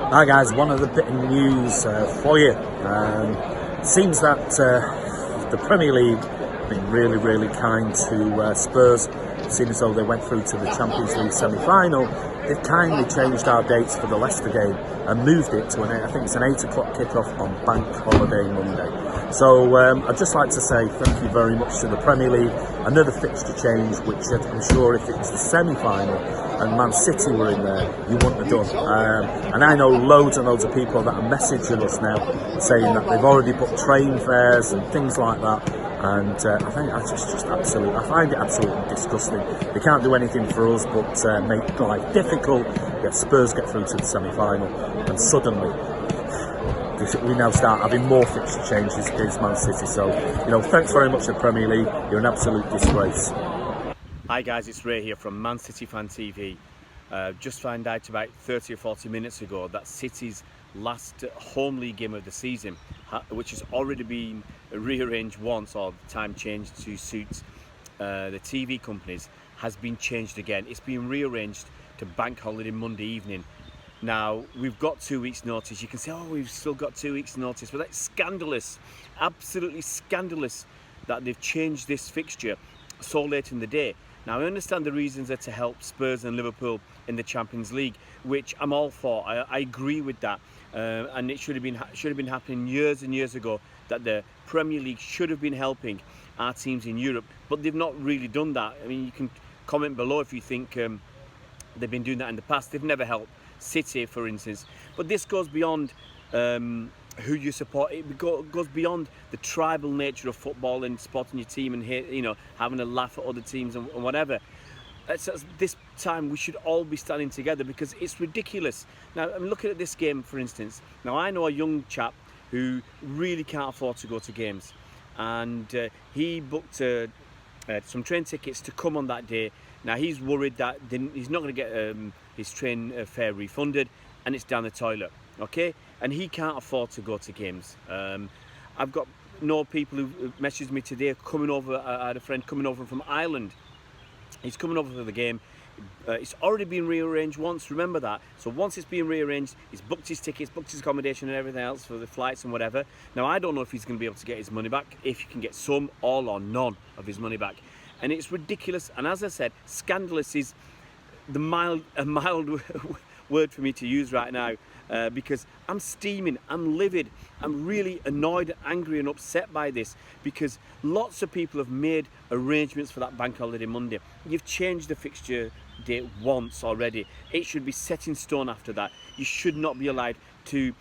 Hi guys, one other bit of news for you. Seems that the Premier League have been really kind to Spurs, seeing as though they went through to the Champions League semi-final. They've kindly changed our dates for the Leicester game and moved it to I think it's an 8 o'clock kick-off on Bank Holiday Monday. So I'd just like to say thank you very much to the Premier League. Another fixture change, which I'm sure if it was the semi-final and Man City were in there, you wouldn't have done. And I know loads and loads of people that are messaging us now saying that they've already booked train fares and things like that. And I think that's just absolute. I find it absolutely disgusting. They can't do anything for us but make life difficult. Yet Spurs get through to the semi-final, and suddenly we now start having more fixture changes against Man City. So, thanks very much to the Premier League. You're an absolute disgrace. Hi guys, it's Ray here from Man City Fan TV. Just found out about 30 or 40 minutes ago that City's last home league game of the season, which has already been rearranged once, or time changed to suit the TV companies, has been changed again. It's been rearranged to Bank Holiday Monday evening. Now, we've got 2 weeks notice. You can say, oh, we've still got 2 weeks notice, but that's scandalous, absolutely scandalous that they've changed this fixture so late in the day. Now, I understand the reasons are to help Spurs and Liverpool in the Champions League, which I'm all for. I agree with that, and it should have been happening years and years ago. That the Premier League should have been helping our teams in Europe, but they've not really done that. I mean, you can comment below if you think they've been doing that in the past. They've never helped City, for instance. But this goes beyond who you support. It goes beyond the tribal nature of football and supporting your team and having a laugh at other teams and whatever. This time we should all be standing together because it's ridiculous. Now, I'm looking at this game, for instance. Now, I know a young chap who really can't afford to go to games, and he booked some train tickets to come on that day. Now, he's worried that he's not going to get his train fare refunded, and it's down the toilet, okay? And he can't afford to go to games. I've got people who messaged me today coming over. I had a friend coming over from Ireland. He's coming over for the game. It's already been rearranged once, remember that. So once it's been rearranged, he's booked his tickets, booked his accommodation and everything else for the flights and whatever. Now, I don't know if he's going to be able to get his money back, if you can get some, all or none of his money back. And it's ridiculous. And as I said, scandalous is a mild word for me to use right now, because I'm steaming, I'm livid, I'm really annoyed, angry and upset by this, because lots of people have made arrangements for that Bank Holiday Monday. You've changed the fixture date once already. It should be set in stone after that. You should not be allowed to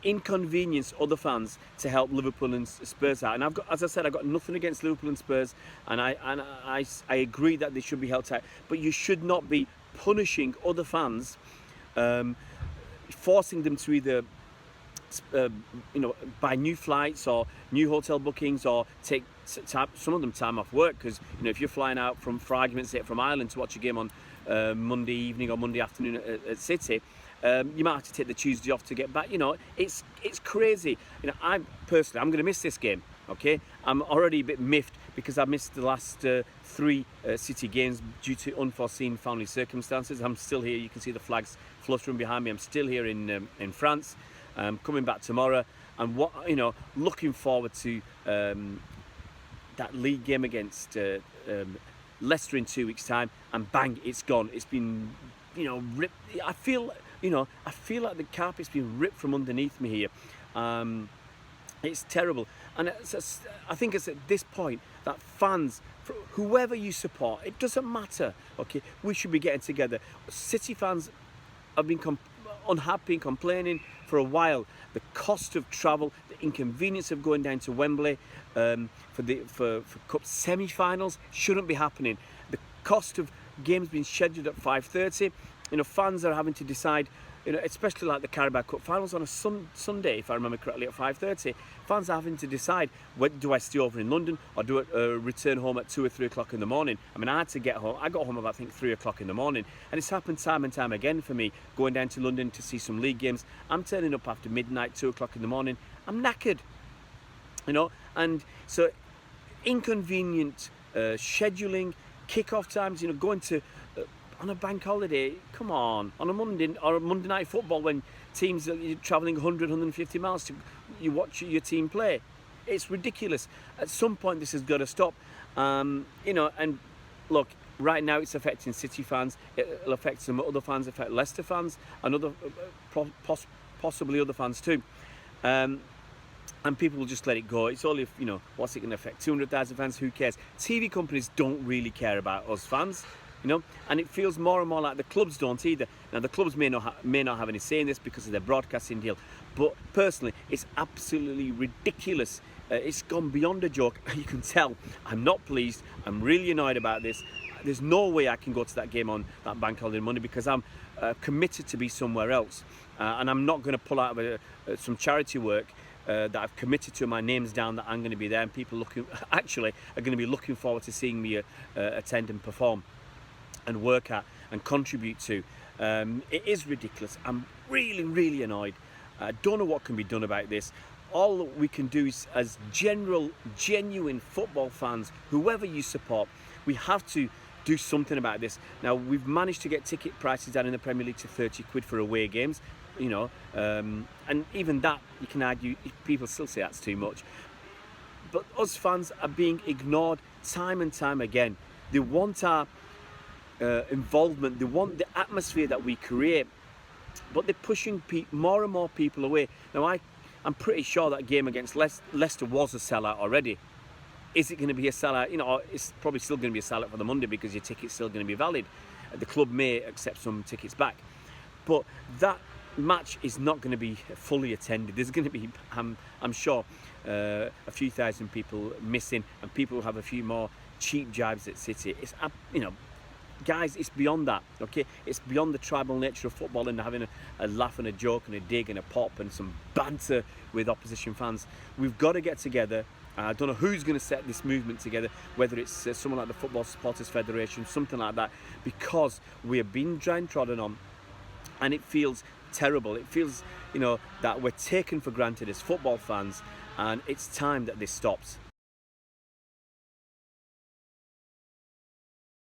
inconvenience other fans to help Liverpool and Spurs out. And as I said, I've got nothing against Liverpool and Spurs, and I agree that they should be held tight, but you should not be punishing other fans, forcing them to either buy new flights or new hotel bookings, or take some of them time off work, because if you're flying out for argument's sake from Ireland to watch a game on Monday evening or Monday afternoon at City, you might have to take the Tuesday off to get back. It's crazy. I'm going to miss this game. Okay, I'm already a bit miffed because I missed the last 3 City games due to unforeseen family circumstances. I'm still here. You can see the flags fluttering behind me. I'm still here in France. Coming back tomorrow, and looking forward to that league game against Leicester in 2 weeks' time. And bang, it's gone. It's been ripped. I feel like the carpet's been ripped from underneath me here. It's terrible, and I think it's at this point that fans, whoever you support, it doesn't matter. Okay, we should be getting together. City fans have been unhappy and complaining for a while. The cost of travel, the inconvenience of going down to Wembley for cup semi-finals shouldn't be happening. The cost of games being scheduled at 5:30. Fans are having to decide. Especially like the Carabao Cup finals on a Sunday, if I remember correctly, at 5:30. Fans are having to decide, do I stay over in London or do I return home at 2 or 3 o'clock in the morning? I mean, I had to get home. I got home about, I think, 3 o'clock in the morning. And it's happened time and time again for me, going down to London to see some league games. I'm turning up after midnight, 2 o'clock in the morning. I'm knackered, And so inconvenient scheduling, kick-off times, going to on a bank holiday. Come on a Monday or a Monday night football when teams are travelling 100, 150 miles to you watch your team play. It's ridiculous. At some point, this has got to stop. And look, right now it's affecting City fans. It'll affect some other fans, affect Leicester fans, and other possibly other fans too. And people will just let it go. It's only, what's it going to affect? 200,000 fans? Who cares? TV companies don't really care about us fans, and it feels more and more like the clubs don't either. Now, the clubs may not have any say in this because of their broadcasting deal, but personally, it's absolutely ridiculous. It's gone beyond a joke. You can tell I'm not pleased. I'm really annoyed about this. There's no way I can go to that game on that bank holiday Monday because I'm committed to be somewhere else, and I'm not going to pull out of some charity work that I've committed to. My name's down that I'm going to be there, and people are going to be looking forward to seeing me attend and perform and work at and contribute to. It is ridiculous. I'm really, really annoyed. I don't know what can be done about this. All that we can do is, as genuine football fans, whoever you support, we have to do something about this. Now, we've managed to get ticket prices down in the Premier League to 30 quid for away games, and even that, you can argue, people still say that's too much. But us fans are being ignored time and time again. They want our involvement, they want the atmosphere that we create, but they're pushing more and more people away. Now, I'm pretty sure that game against Leicester was a sellout already. Is it going to be a sellout? It's probably still going to be a sellout for the Monday because your ticket's still going to be valid. The club may accept some tickets back, but that match is not going to be fully attended. There's going to be, I'm sure, a few thousand people missing, and people will have a few more cheap jibes at City. It's, guys, it's beyond that, okay? It's beyond the tribal nature of football and having a laugh and a joke and a dig and a pop and some banter with opposition fans. We've got to get together. I don't know who's going to set this movement together, whether it's someone like the Football Supporters Federation, something like that, because we're being downtrodden on, and it feels terrible. It feels, that we're taken for granted as football fans, and it's time that this stops.